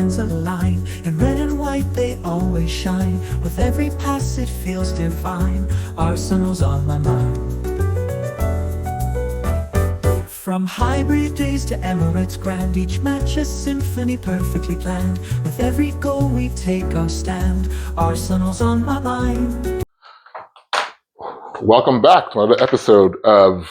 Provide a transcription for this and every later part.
hands align. In red and white they always shine. With every pass it feels divine. Arsenal's on my mind. From hybrid days to Emirates grand, each match a symphony perfectly planned. With every goal we take our stand. Arsenal's on my mind. Welcome back to another episode of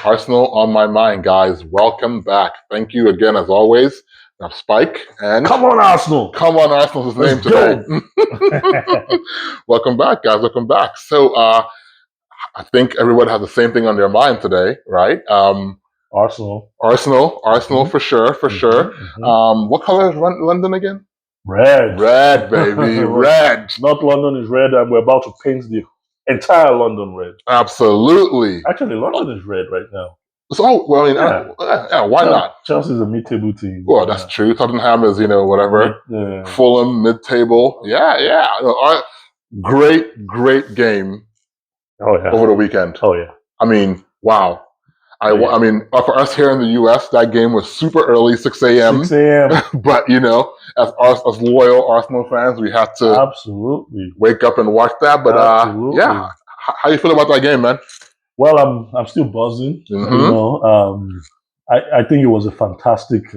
Arsenal on My Mind, guys. Welcome back. Thank you again, as always. I have Spike and Come on, Arsenal! Come on, Arsenal's his name today. Welcome back, guys. Welcome back. So, I think everyone has the same thing on their mind today, right? Arsenal for sure. Mm-hmm. What color is London again? Red. Red, baby. Red. Not London is red, and we're about to paint the entire London red. Absolutely. Actually, London is red right now. So, well, I mean, why not? Chelsea's a mid-table team. Well, that's true. Tottenham is, whatever. Fulham, mid-table. Yeah. Great game. Oh, yeah. Over the weekend. Oh, yeah. I mean, wow. I mean, for us here in the U.S., that game was super early, 6 a.m. 6 a.m. But, as loyal Arsenal fans, we had to absolutely wake up and watch that. But, yeah. How you feel about that game, man? Well, I'm still buzzing. Mm-hmm. I think it was a fantastic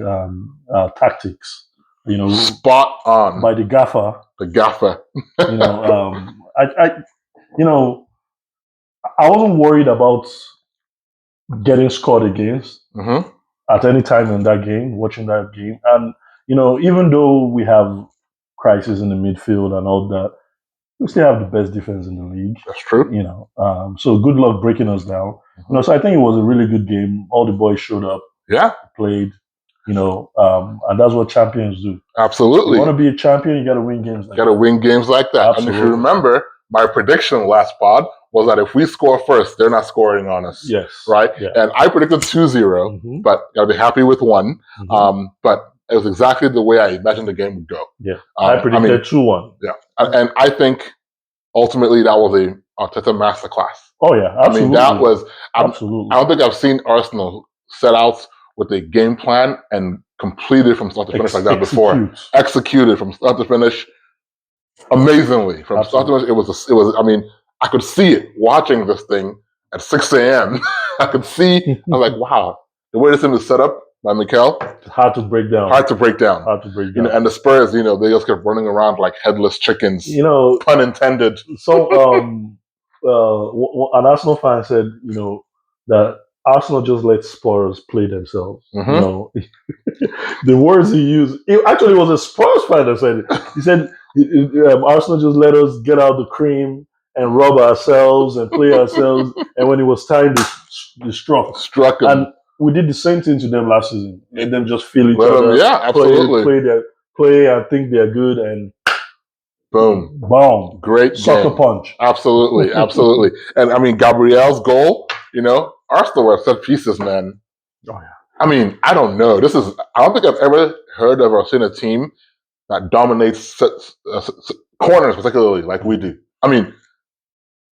tactics. Spot on by the gaffer. The gaffer. I wasn't worried about getting scored against at any time in that game, watching that game. And, even though we have crisis in the midfield and all that, we still have the best defense in the league. That's true. So good luck breaking us down. So I think it was a really good game. All the boys showed up. Yeah. Played, and that's what champions do. Absolutely. You want to be a champion, you got to win games like that. Absolutely. And if you remember, my prediction last pod was that if we score first, they're not scoring on us. Yes. Right? Yeah. And I predicted 2-0, but I'll be happy with 1. But it was exactly the way I imagined the game would go. Yeah. I predicted 2-1. Yeah. And I think ultimately that was a Arteta masterclass. Oh, yeah. Absolutely. I mean, that was... absolutely. I don't think I've seen Arsenal set out with a game plan and completed from start to finish like that before. Executed from start to finish amazingly. From start to finish, it was. I mean, I could see it watching this thing at 6 a.m. I could see. I was like, wow, the way this thing is set up by Mikel. Hard to break down. And the Spurs, they just kept running around like headless chickens. Pun intended. So, an Arsenal fan said, that Arsenal just let Spurs play themselves. The words he used, it actually was a Spurs fan that said it. He said, Arsenal just let us get out the cream and rub ourselves and play ourselves. And when it was time, they struck them. And we did the same thing to them last season. Made them just feel each other. Yeah, absolutely. Play and think they're good, and boom. Great sucker punch. Absolutely. And I mean, Gabriel's goal, Arsenal were set pieces, man. Oh, yeah. I mean, I don't know. I don't think I've ever heard of or seen a team that dominates corners, particularly like we do. I mean,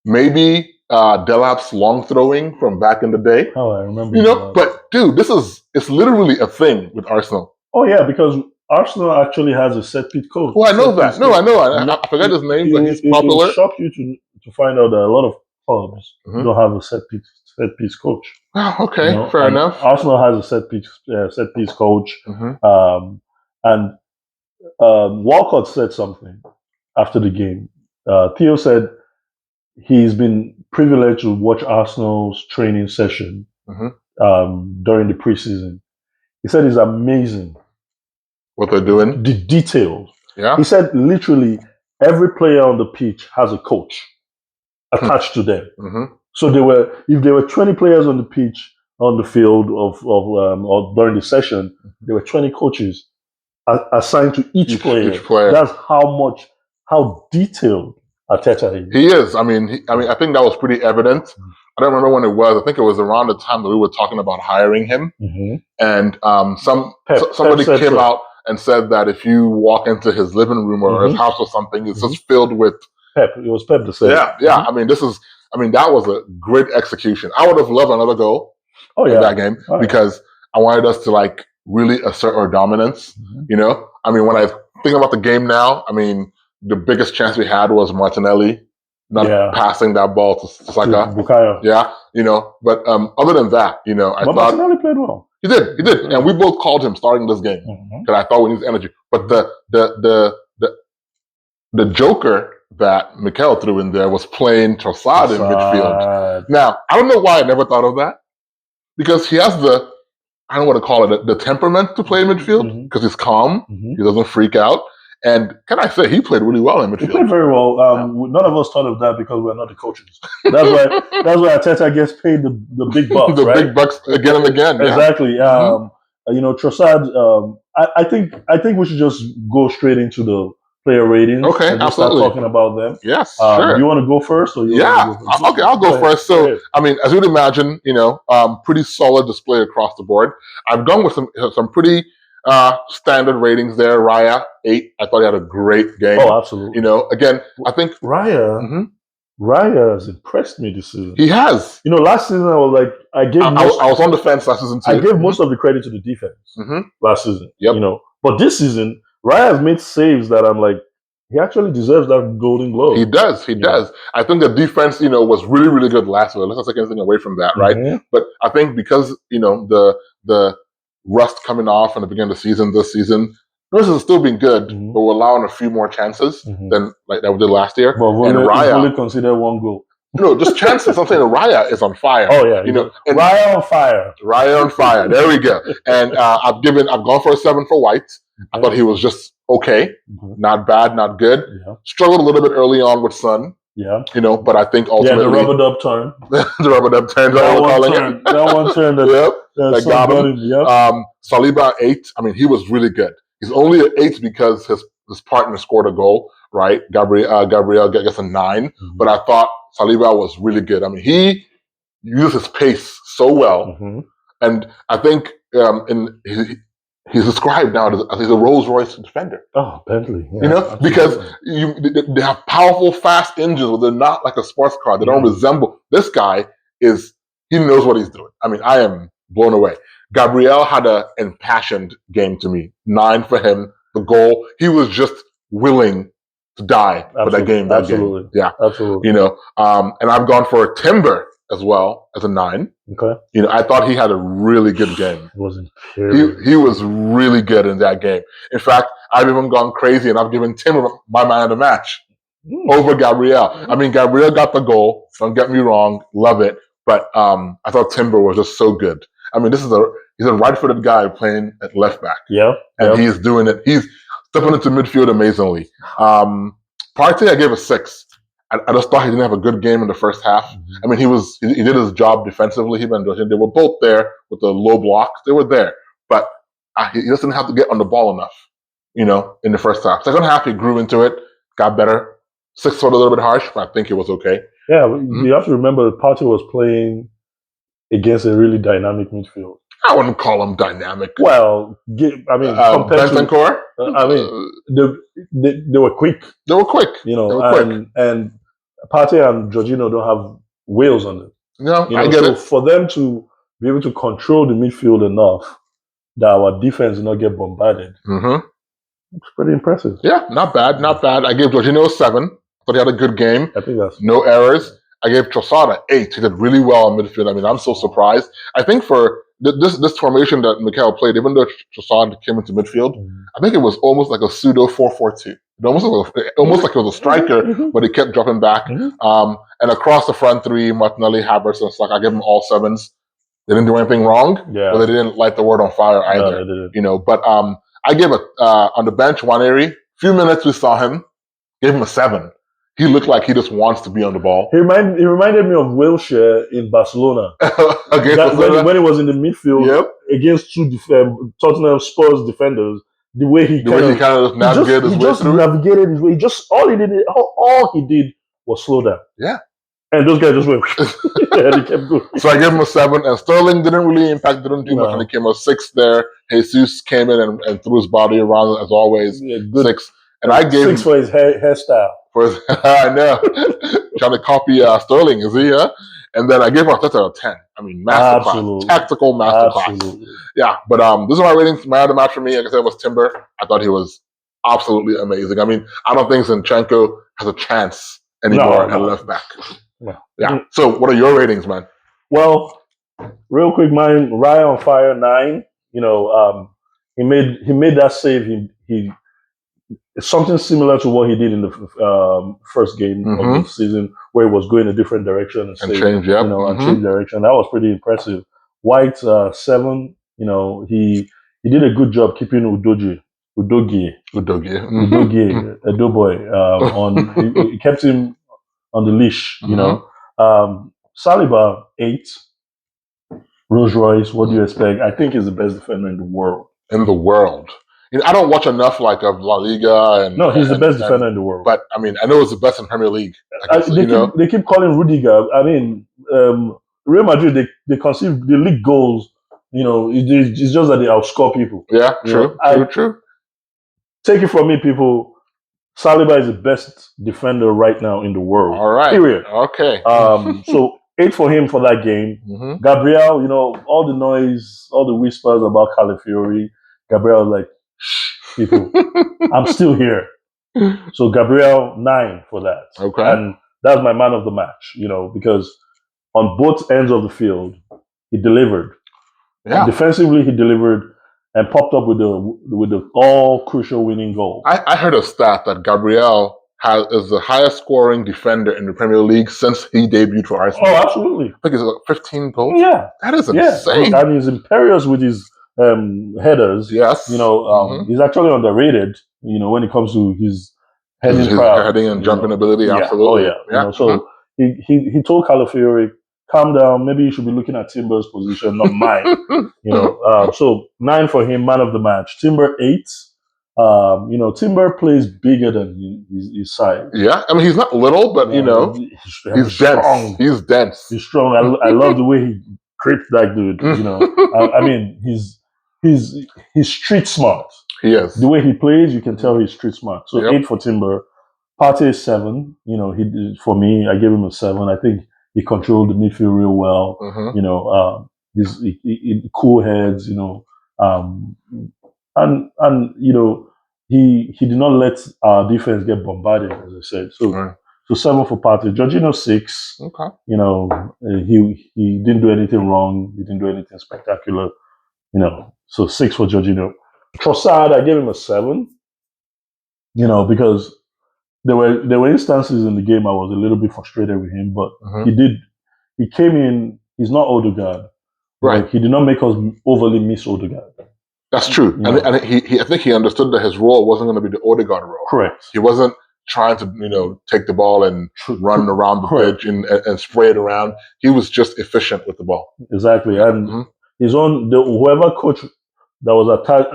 maybe Delap's long throwing from back in the day. Oh, I remember. But dude, it's literally a thing with Arsenal. Oh, yeah, because Arsenal actually has a set piece coach. Well, I know that. No, I know. I forgot his name, but he's popular. It will shock you to find out that a lot of clubs don't have a set piece coach. Oh, okay, fair enough. Arsenal has a set piece coach, and Walcott said something after the game. Theo said he's been privileged to watch Arsenal's training session during the preseason. He said it's amazing what they're doing, the details. Yeah, he said literally every player on the pitch has a coach attached to them. So if there were 20 players on the pitch, on the field or during the session, there were 20 coaches assigned to each player. That's how detailed Arteta is. He is. I mean, I think that was pretty evident. I don't remember when it was. I think it was around the time that we were talking about hiring him. And somebody came out and said that if you walk into his living room or his house or something, it's just filled with Pep. It was Pep to say. Yeah. I mean, that was a great execution. I would have loved another goal in that game because I wanted us to really assert our dominance. I mean, when I thinking about the game now, I mean, the biggest chance we had was Martinelli not passing that ball to Saka. Bukayo. Yeah, but other than that, I thought Martinelli played well. He did, and we both called him starting this game because I thought we needed energy. But the joker that Mikel threw in there was playing Trossard in midfield. Now, I don't know why I never thought of that, because he has I don't want to call it the temperament to play in midfield, because he's calm, he doesn't freak out. And can I say, he played really well in midfield. He played very well. None of us thought of that because we're not the coaches. That's why Arteta gets paid the big bucks, the big bucks again and again. Exactly. Trossard. I think we should just go straight into the player ratings. Okay, and just absolutely. start talking about them. Yes, sure. Do you want to go first? Or Okay, I'll go first. So, I mean, as you'd imagine, pretty solid display across the board. I've gone with some pretty standard ratings there. Raya 8. I thought he had a great game. Oh, absolutely. Again, I think Raya has impressed me this season. He has. Last season I was like, I was on the fence last season too. I gave most of the credit to the defense last season. Yep. But this season, Raya has made saves that I'm like, he actually deserves that Golden Glove. He does. He does. I think the defense, was really, really good last year. Let's not take anything away from that, right? But I think because the rust coming off in the beginning of the season, this season, this has still been good, but we're allowing a few more chances than like that we did last year. But Raya only considered one goal. No, just chances. I'm saying Raya is on fire. Oh yeah, and Raya on fire. Raya on fire. There we go. And I've gone for a 7 for White. I thought he was just okay, not bad, not good. Yeah. Struggled a little bit early on with Son. Yeah, but I think ultimately the rubber dub turn. The rubber dub turn. That one turn. That got him. Yep. Saliba 8. I mean, he was really good. He's only an 8 because his partner scored a goal. Right, Gabriel gets a 9. But I thought Saliba was really good. I mean, he used his pace so well, and I think he's described now as he's a Rolls Royce defender. Oh, Bentley. Yeah, because they have powerful, fast engines, but they're not like a sports car. They don't resemble. This guy he knows what he's doing. I mean, I am blown away. Gabriel had an impassioned game to me. 9 for him. The goal. He was just willing to die for that game. Absolutely. Yeah. Absolutely. And I've gone for Timber as well as a 9. Okay. I thought he had a really good game. He was really good in that game. In fact, I've even gone crazy and I've given Timber my man of the match over Gabriel. I mean, Gabriel got the goal. Don't get me wrong. Love it. But I thought Timber was just so good. I mean, he's a right-footed guy playing at left back. Yeah. And he's doing it. He's stepping into midfield amazingly. Partey, I gave a 6. I just thought he didn't have a good game in the first half. I mean, he did his job defensively. They were both there with the low blocks. They were there. But he doesn't have to get on the ball enough, in the first half. Second half, he grew into it, got better. 6 was a little bit harsh, but I think it was okay. Yeah, you have to remember that Partey was playing against a really dynamic midfield. I wouldn't call him dynamic. Well, compared to they were quick. They were quick. And Partey and Jorginho don't have wheels on them. No, I get it. For them to be able to control the midfield enough that our defense will not get bombarded, it's pretty impressive. Yeah, not bad. I gave Jorginho a 7. But he had a good game. I think that's no errors. I gave Trossard an 8. He did really well in midfield. I mean, I'm so surprised. I think for this formation that Mikel played, even though Trossard came into midfield, I think it was almost like a pseudo 4-4-2. It almost like it was a striker, but he kept dropping back. And across the front three, Martinelli, Havertz, and Saka, I gave them all 7s. They didn't do anything wrong, but they didn't light the world on fire either. No, but I gave on the bench, Waneri, few minutes we saw him, gave him a 7. He looked like he just wants to be on the ball. He reminded me of Wilshere in Barcelona. When he was in the midfield against 2 Tottenham Spurs defenders, the way he navigated his way. All he did was slow down. Yeah. And those guys just went and he kept going. So I gave him a 7, and Sterling didn't really impact, didn't do much, and he came a 6 there. Jesus came in and threw his body around as always. Yeah, good. 6. And I gave 6 for his hairstyle. I know. Trying to copy Sterling, is he? And then I gave Arteta a 10. I mean, masterclass. Tactical masterclass. Yeah, but this is my ratings. Man of the match for me, like I said, was Timber. I thought he was absolutely amazing. I mean, I don't think Zinchenko has a chance anymore at left back. Yeah. So, what are your ratings, man? Well, real quick, mine, Ryan on fire 9. You know, he made that save. He it's something similar to what he did in the first game of the season, where he was going a different direction and change, and change direction. That was pretty impressive. White 7. You know, he did a good job keeping Udogie, Edoboy, on. He kept him on the leash. You know, Saliba 8. Rolls Royce, what do you expect? I think he's the best defender in the world. You know, I don't watch enough of La Liga. No, he's the best defender in the world. But I mean, I know he's the best in Premier League. They keep calling Rudiger. I mean, Real Madrid, they conceive the league goals. You know, it's just that they outscore people. Yeah, true. Take it from me, people. Saliba is the best defender right now in the world. All right. Period. Okay. So 8 for him for that game. Gabriel, you know, all the noise, all the whispers about Calafiori. Gabriel was like, shh, people, I'm still here. So Gabriel 9 for that. Okay. And that's my man of the match, you know, because on both ends of the field, he delivered. Yeah. Defensively, he delivered and popped up with the all crucial winning goal. I heard a stat that Gabriel is the highest scoring defender in the Premier League since he debuted for Arsenal. Oh, absolutely. I think it's 15 goals. Yeah. That is insane. And he's imperious with his headers. Yes. You know, he's actually underrated, you know, when it comes to his heading and jumping ability. Absolutely. Oh, yeah. You know, so he told Calafiori, calm down, maybe you should be looking at Timber's position, not mine. You know, so 9 for him, man of the match. Timber 8. You know, Timber plays bigger than his size. Yeah, I mean, he's not little, but you know, he's strong. He's dense. He's strong. I love the way he gripped that dude. You know, I mean, he's street smart. He is. The way he plays, you can tell he's street smart. So 8 for Timber. Partey 7. You know, for me, I gave him a 7. I think he controlled the midfield real well. You know, he cool heads. You know, and you know, he did not let our defense get bombarded, as I said. So 7 for Partey. Jorginho 6. Okay. You know, he didn't do anything wrong. He didn't do anything spectacular. You know, so 6 for Jorginho. Trossard, I gave him a 7. You know, because there were instances in the game I was a little bit frustrated with him, but he came in. He's not Odegaard, right? Like, he did not make us overly miss Odegaard. That's true, and I think he understood that his role wasn't going to be the Odegaard role. Correct. He wasn't trying to take the ball and run around the pitch and spray it around. He was just efficient with the ball. Exactly, and whoever coach that was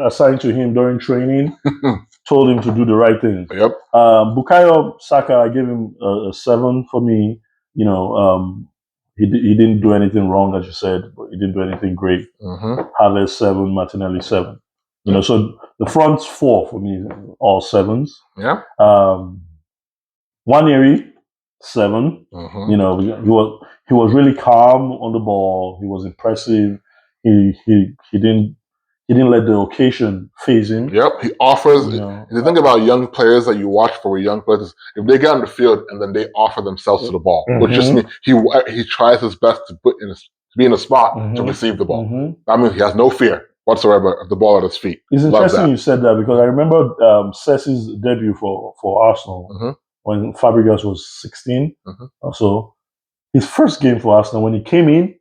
assigned to him during training told him to do the right thing. Yep. Bukayo Saka, I gave him a 7 for me. You know, he didn't do anything wrong, as you said, but he didn't do anything great. Havertz 7, Martinelli 7. You know, so the front 4 for me, all 7s. Yeah. Nwaneri 7. You know, he was really calm on the ball. He was impressive. He didn't let the occasion phase him. Yep, he offers. If you think about young players that you watch for young players, if they get on the field and then they offer themselves to the ball, which just means he tries his best to be in a spot to receive the ball. I mean, he has no fear whatsoever of the ball at his feet. It's interesting you said that, because I remember Cessi's debut for Arsenal when Fabregas was 16 or so. His first game for Arsenal, when he came in,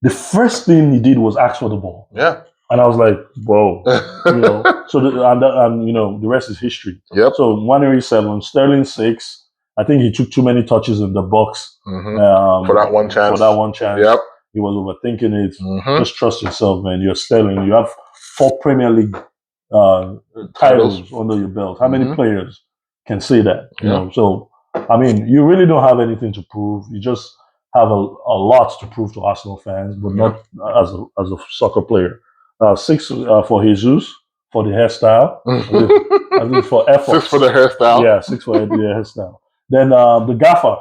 the first thing he did was ask for the ball. Yeah. And I was like, whoa, you know. So and you know, the rest is history. Yep. So Nwaneri 7, Sterling 6. I think he took too many touches in the box for that one chance. Yep. He was overthinking it. Just trust yourself, man. You're Sterling. You have 4 Premier League titles under your belt. How many players can say that? You know. So I mean, you really don't have anything to prove. You just have a lot to prove to Arsenal fans, but not as a soccer player. 6 for Jesus for the hairstyle. I think for effort. 6 for the hairstyle. Yeah, 6 for the hairstyle. Then the gaffer.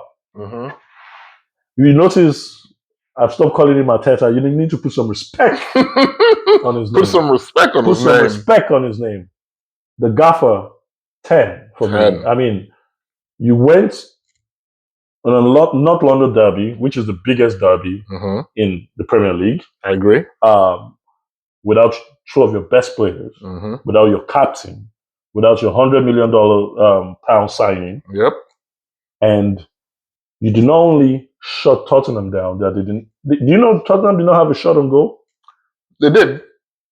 You notice I've stopped calling him Arteta. You need to put some respect on his name. Put some respect on his name. Put some respect on his name. the gaffer 10 for 10. me. I mean, you went on a North London derby, which is the biggest derby in the Premier League. I agree. Without two of your best players, without your captain, without your $100 million pound signing. Yep. And you did not only shut Tottenham down, that they didn't. Do you know Tottenham did not have a shot on goal? They did,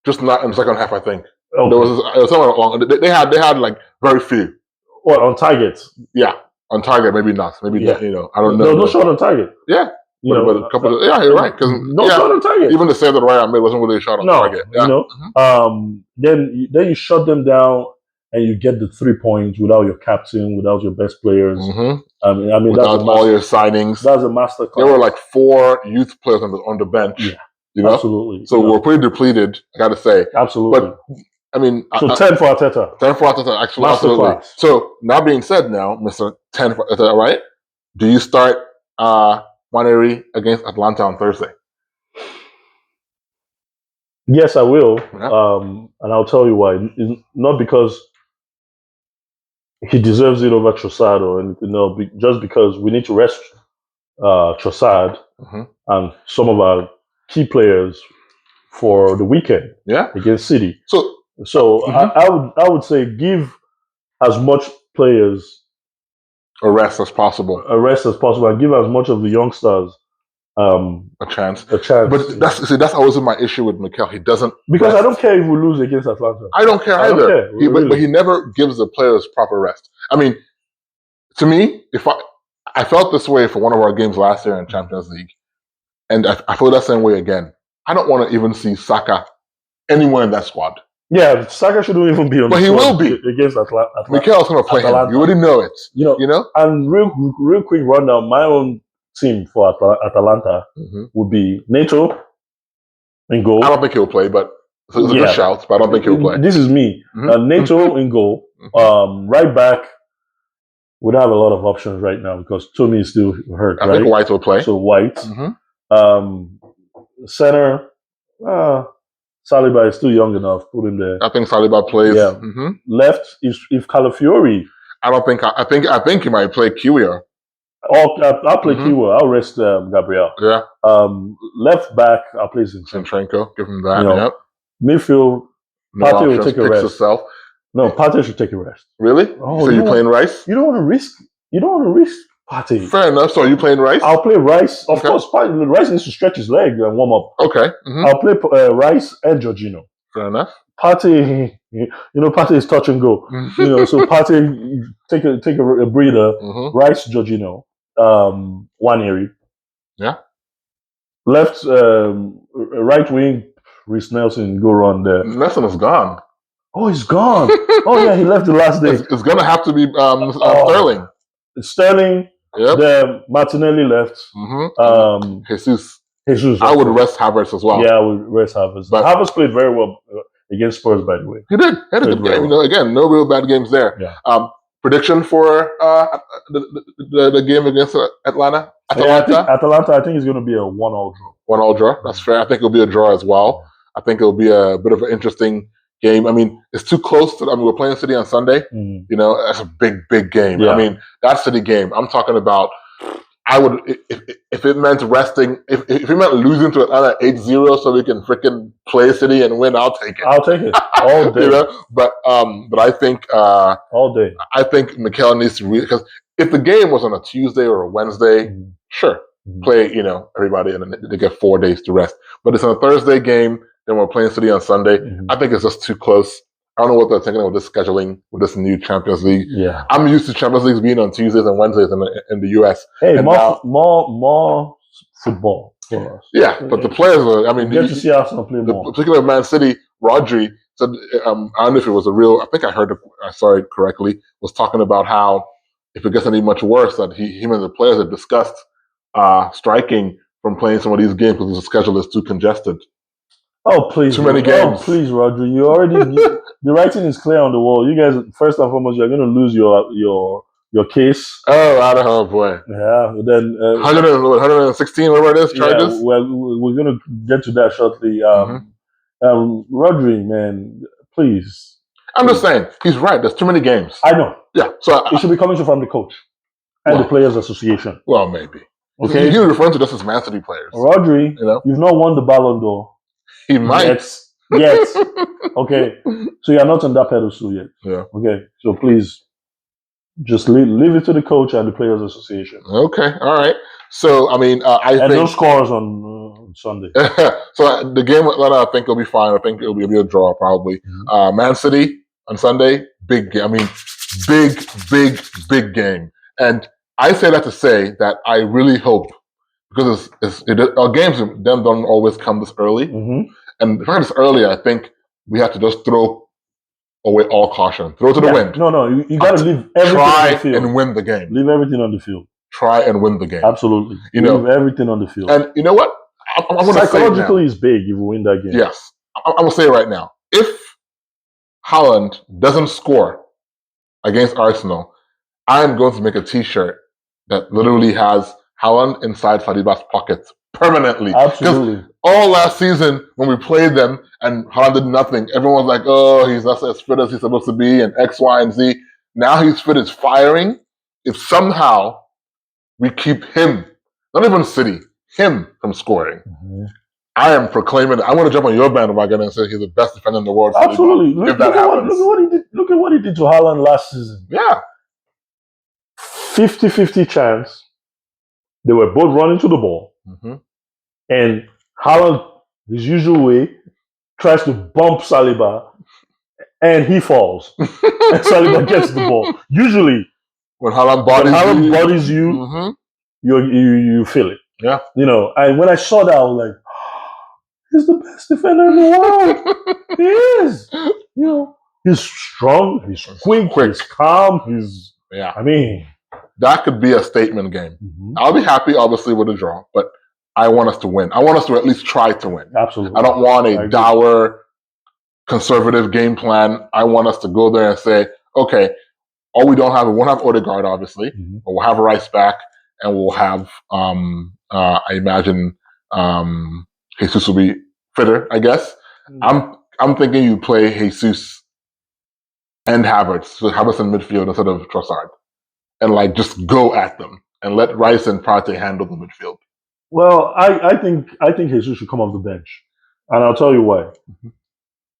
just not in the second half. I think Okay. there was someone along. They had like very few. What, on target? Yeah, on target. Maybe not. Maybe Yeah. I don't know. No, no shot on target. Yeah. But a couple. Yeah, you're right. Because no shot on target. Even the save that Ryan made wasn't really a shot on target. Yeah. Then you shut them down and you get the 3 points without your captain, without your best players. I mean, without all your signings. That's a masterclass. There were like 4 youth players on the bench. Yeah, you know? Absolutely. So we're pretty depleted. I got to say. Absolutely. But I mean, 10 for Arteta. 10 for Arteta. Absolutely. So now being said, now Mr. 10 for Arteta, right? Do you start Waneri against Atlanta on Thursday? Yes, I will. Yeah. And I'll tell you why. It's not because he deserves it over Trossard or anything. No, just because we need to rest Trossard and some of our key players for the weekend against City. So I would say give as much players a rest as possible, and give as much of the youngsters a chance. But that's always my issue with Mikel. He doesn't, because I don't care if we lose against Atlanta. I don't care either. But he never gives the players proper rest. I mean, to me, if I felt this way for one of our games last year in Champions League, and I feel that same way again. I don't want to even see Saka anywhere in that squad. Yeah, Saka shouldn't even be on. But he will be against Atlanta. Mikel's going to play him. You already know it. You know. And real quick rundown. My own team for Atalanta would be Neto in goal. I don't think he'll play, but it's a good shout. But I don't think he'll play. This is me. Neto in goal. Right back. We don't have a lot of options right now because Tommy is still hurt. I think White will play. So White. Center. Saliba is still young enough. Put him there. I think Saliba plays. Yeah. Left if Calafiori. I don't think. I think he might play Kiwior. I'll play Kiwior. I'll rest Gabriel. Yeah. Left back, I'll play Zinchenko. Give him that. Midfield. Partey will take a rest. No, Partey should take a rest. Really? Oh, so you're playing Rice? You don't want to risk. Partey. Fair enough. So are you playing Rice? I'll play Rice. Of course, Rice needs to stretch his leg and warm up. Okay. I'll play Rice and Jorginho. Fair enough. Partey, Partey is touch and go. So Partey take a breather. Rice, Jorginho, Waneri. Yeah. Left, right wing, Reece Nelson go run there. Nelson is gone. Oh, he's gone. Oh yeah, he left the last day. It's gonna have to be Sterling. Sterling. Yep. Then Martinelli left. Jesus. I would rest Havertz as well. Yeah, I would rest Havertz. But Havertz played very well against Spurs, by the way. He did. He had a good game. Well. Again, no real bad games there. Yeah. Prediction for the game against Atlanta? Atalanta, I think it's going to be a 1-1 draw. 1-1 draw. That's fair. I think it'll be a draw as well. I think it'll be a bit of an interesting game. I mean, it's too close to. We're playing City on Sunday. That's a big game. Yeah. I mean, that City game. I'm talking about. I would if it meant resting. If it meant losing to Atlanta 8-0 so we can freaking play City and win, I'll take it. I'll take it all day. But I think all day. I think Mikel needs to because if the game was on a Tuesday or a Wednesday, sure, play everybody and they get 4 days to rest. But it's on a Thursday game. Then we're playing City on Sunday. I think it's just too close. I don't know what they're thinking with this scheduling, with this new Champions League. Yeah, I'm used to Champions Leagues being on Tuesdays and Wednesdays in the US. Hey, more football for us. Yeah, but the players are. I mean, you get to see Arsenal play more. Particularly Man City, Rodri said. I don't know if it was a real. I think I heard. I saw it correctly. Was talking about how if it gets any much worse, that him and the players had discussed striking from playing some of these games because the schedule is too congested. Oh please! Too many games. Oh please, Roger. You already the writing is clear on the wall. You guys, first and foremost, you're going to lose your case. Oh boy. Yeah. Then 116, whatever it is, charges. Yeah, we're going to get to that shortly. Rodri, man, please. I'm just saying, he's right. There's too many games. I know. Yeah. So It should be coming from the coach and the Players Association. Well, maybe. Okay. He was referring to this as Man City players. Rodri, you've not won the Ballon d'Or. He might. Yet. Okay. So you're not on that pedestal yet. Yeah. Okay. So please just leave it to the coach and the Players Association. Okay. All right. So, I mean, I think... no scores on Sunday. So the game, I think it'll be fine. I think it'll be a draw, probably. Mm-hmm. Man City on Sunday, big game. I mean, big game. And I say that to say that I really hope, because our games, them don't always come this early. Mm-hmm. And if I this early, I think we have to just throw away all caution. Throw to the wind. No, you got to leave everything on the field. Try and win the game. Leave everything on the field. Try and win the game. Absolutely. Leave everything on the field. And you know what? I'm going to say psychologically is big if you win that game. Yes. I'm going to say it right now. If Haaland doesn't score against Arsenal, I'm going to make a T-shirt that literally has Haaland inside Saliba's pockets permanently. Absolutely. All last season, when we played them and Haaland did nothing, everyone was like, oh, he's not as fit as he's supposed to be, and X, Y, and Z. Now he's fit as firing. If somehow we keep him, not even City, him from scoring, I am proclaiming, I want to jump on your bandwagon and say he's the best defender in the world. Absolutely. Look at what he did to Haaland last season. Yeah. 50-50 chance. They were both running to the ball. Mm-hmm. And Haaland, his usual way, tries to bump Saliba and he falls. And Saliba gets the ball. Usually, when Haaland bodies you, mm-hmm. you feel it. Yeah. And when I saw that, I was like, he's the best defender in the world. He is. He's strong, he's quick, he's calm, that could be a statement game. Mm-hmm. I'll be happy, obviously, with a draw, but I want us to win. I want us to at least try to win. Absolutely. I don't want a dour, conservative game plan. I want us to go there and say, okay, we won't have Odegaard, obviously, mm-hmm. but we'll have Rice back, and we'll have, I imagine, Jesus will be fitter, I guess. Mm-hmm. I'm thinking you play Jesus and Havertz, so Havertz in midfield instead of Trossard, and just go at them and let Rice and Partey handle the midfield. Well, I think Jesus should come off the bench, and I'll tell you why. Mm-hmm.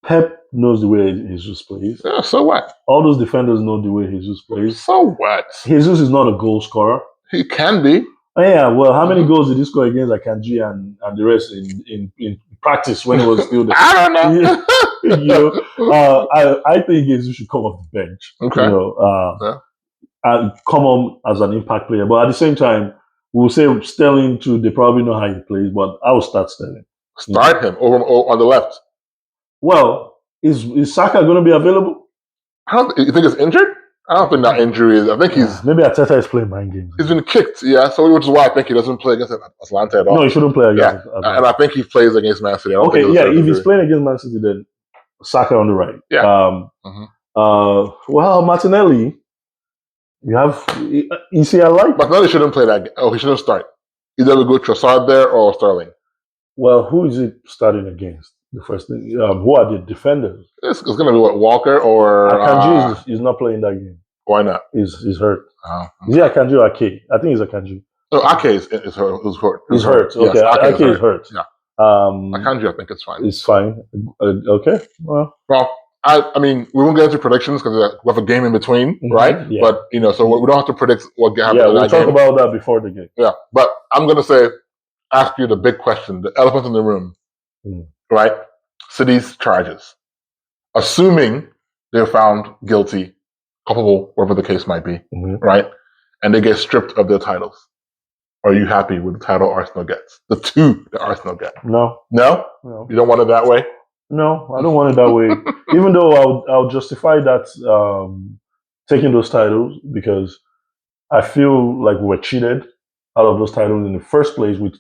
Pep knows the way Jesus plays. Yeah, so what? All those defenders know the way Jesus plays. So what? Jesus is not a goal scorer. He can be. Oh, yeah, well, how many goals did he score against Akanji and the rest in practice when he was still there? I don't know. I think Jesus should come off the bench. Okay. And come on as an impact player. But at the same time, we'll say Sterling too. They probably know how he plays, but I will start Sterling. Start him over on the left. Well, is Saka going to be available? You think he's injured? I don't think that injury is. I think he's... Maybe Arteta is playing mind games. He's been kicked, so which is why I think he doesn't play against Atlanta at all. No, he shouldn't play against Atlanta. And I think he plays against Man City. If he's playing against Man City, then Saka on the right. Yeah. Well, Martinelli, you see, I like... Martinelli shouldn't play that game. Oh, he shouldn't start. Either we go Trossard there or Sterling. Well, who is it starting against? The first thing, who are the defenders? It's going to be Walker or... Akanji is not playing that game. Why not? He's hurt. Oh, okay. Is he Akanji or Ake? I think he's Akanji. No, Ake is hurt. He's hurt. Okay, yes, Ake is hurt. Yeah. Akanji, I think it's fine. It's fine. Okay. Well, I mean, we won't get into predictions because we have a game in between, mm-hmm. right? Yeah. But so we don't have to predict what happens. Yeah, we'll talk about that before the game. Yeah, but I'm going to ask you the big question, the elephant in the room, right? City's charges, assuming they're found guilty, culpable, whatever the case might be, mm-hmm. right? And they get stripped of their titles. Are you happy with the title Arsenal gets? The two that Arsenal get? No. No? No. You don't want it that way? No, I don't want it that way. Even though I'll justify that taking those titles because I feel like we were cheated out of those titles in the first place with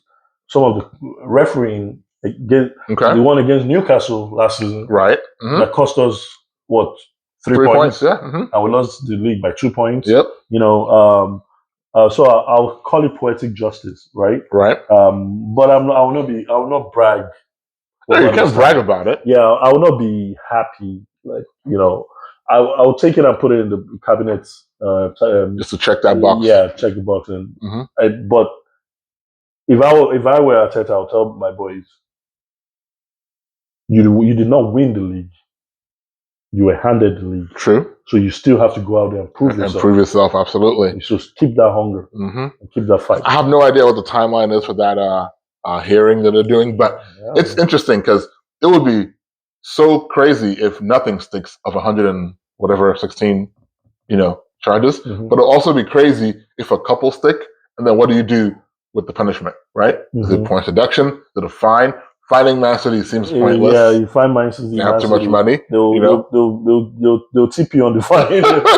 some of the refereeing. The one against Newcastle last season, right? Mm-hmm. That cost us what 3 points? Yeah, mm-hmm. And we lost the league by 2 points. Yep. So I'll call it poetic justice, right? Right. But I will not brag. No, you can't brag about it. Yeah, I will not be happy, I'll take it and put it in the cabinet. Just to check that box. Yeah, check the box. And but if I were Arteta, I'll tell my boys, you did not win the league. You were handed the league. True. So you still have to go out there and prove yourself. And prove yourself, absolutely. So keep that hunger. And keep that fight. I have no idea what the timeline is for that hearing that they're doing, but it's interesting because it would be so crazy if nothing sticks of 116, charges. But it'll also be crazy if a couple stick, and then what do you do with the punishment, right? Is it point deduction? Is it a fine? Fining Man City seems pointless. Yeah, you fine Man City. They have too much money. They'll tip you on the fine.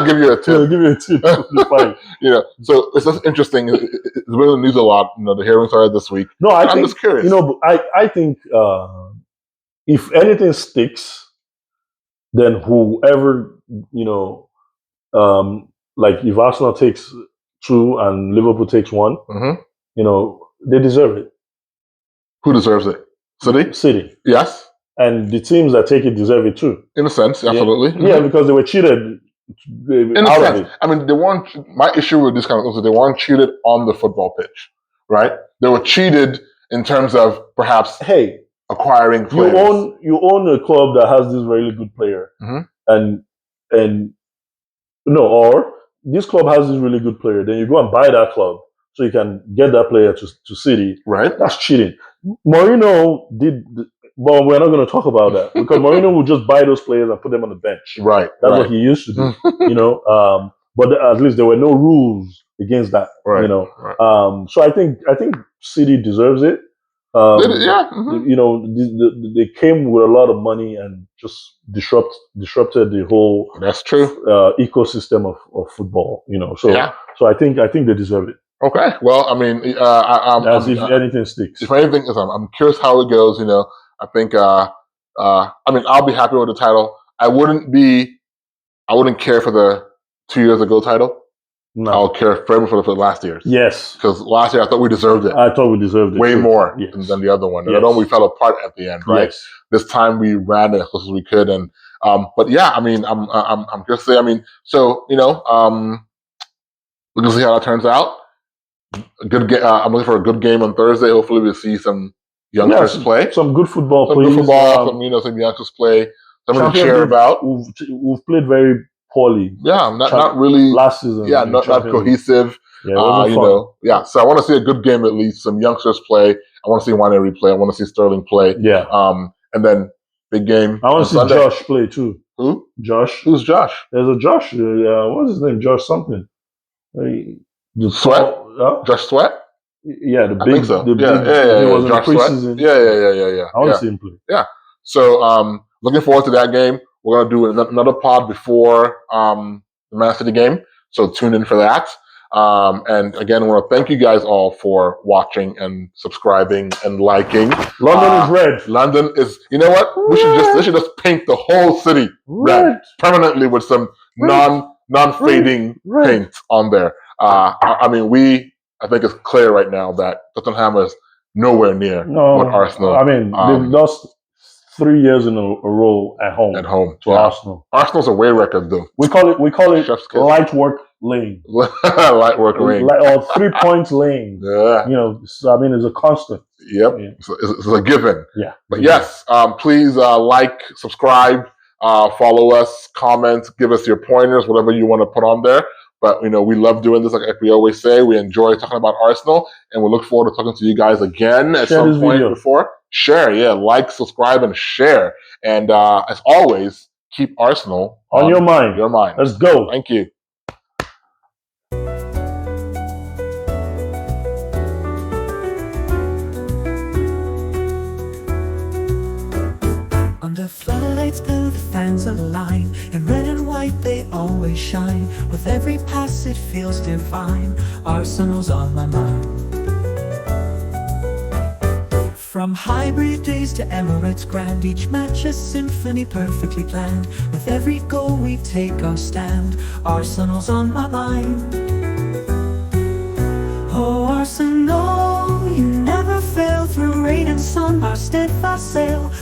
Give you a tip. They'll give you a tip on the fine. So it's just interesting. It's been in the news a lot. The hearing started this week. No, I'm just curious. But I think if anything sticks, then whoever like if Arsenal takes 2 and Liverpool takes 1, they deserve it. Who deserves it? City. Yes. And the teams that take it deserve it too. In a sense, absolutely. Yeah, because they were cheated. In a sense. I mean, they weren't. My issue with this kind of thing is they weren't cheated on the football pitch, right? They were cheated in terms of perhaps acquiring players. You own a club that has this really good player, or this club has this really good player. Then you go and buy that club so you can get that player to City. Right. That's cheating. Mourinho did, but we're not going to talk about that because Mourinho would just buy those players and put them on the bench. Right. That's what he used to do. But at least there were no rules against that. Right. So I think City deserves it. They came with a lot of money and just disrupted the whole. That's true. Ecosystem of football. So I think they deserve it. Okay. Well, I mean, if anything sticks. If anything, I'm curious how it goes. I think. I'll be happy with the title. I wouldn't care for the 2 years ago title. No. I'll care forever for the last year's. Yes. Because last year I thought we deserved it. I thought we deserved it way too. more than the other one. And I know we fell apart at the end, right? Yes. This time we ran it as close as we could, and but yeah, I mean, I'm just saying. I mean, so we can see how that turns out. A good game. I'm looking for a good game on Thursday. Hopefully, we'll see some youngsters play. Some good football. Some good football. Some youngsters play. Something to cheer about. We've played very poorly. Yeah, not really last season. Yeah, not cohesive. Yeah, So I want to see a good game at least. Some youngsters play. I want to see Waneri play. I want to see Sterling play. Yeah. And then big game. I want to see Sunday. Josh play too. Who? Josh. Who's Josh? There's a Josh. What's his name? Josh something. Sweat. Josh Sweat. Yeah, the big. I think so. He was Josh in the preseason. Yeah. I want to see him play. Yeah. So looking forward to that game. We're going to do another pod before the Man City game. So tune in for that. And again, I want to thank you guys all for watching and subscribing and liking. London is red. London is, you know what? They should just paint the whole city red permanently with some non-fading paint on there. I think it's clear right now that Tottenham is nowhere near what Arsenal. I mean, they've lost 3 years in a row at home. To Arsenal. Arsenal's away record though. We call it light work lane. Light work lane. Or 3 points lane. Yeah. So, it's a constant. Yep. Yeah. It's a given. Yeah. But yes, please like, subscribe, follow us, comment, give us your pointers, whatever you want to put on there. But, we love doing this. Like we always say, we enjoy talking about Arsenal, and we look forward to talking to you guys again at some point before. Share, like, subscribe, and share. And as always, keep Arsenal on your mind. Let's go. Thank you. Under floodlights, the fans align. In red and white, they always shine. With every pass, it feels divine. Arsenal's on my mind. From hybrid days to Emirates grand, each match a symphony perfectly planned. With every goal we take our stand, Arsenal's on my mind. Oh Arsenal, you never fail through rain and sun, our steadfast sail.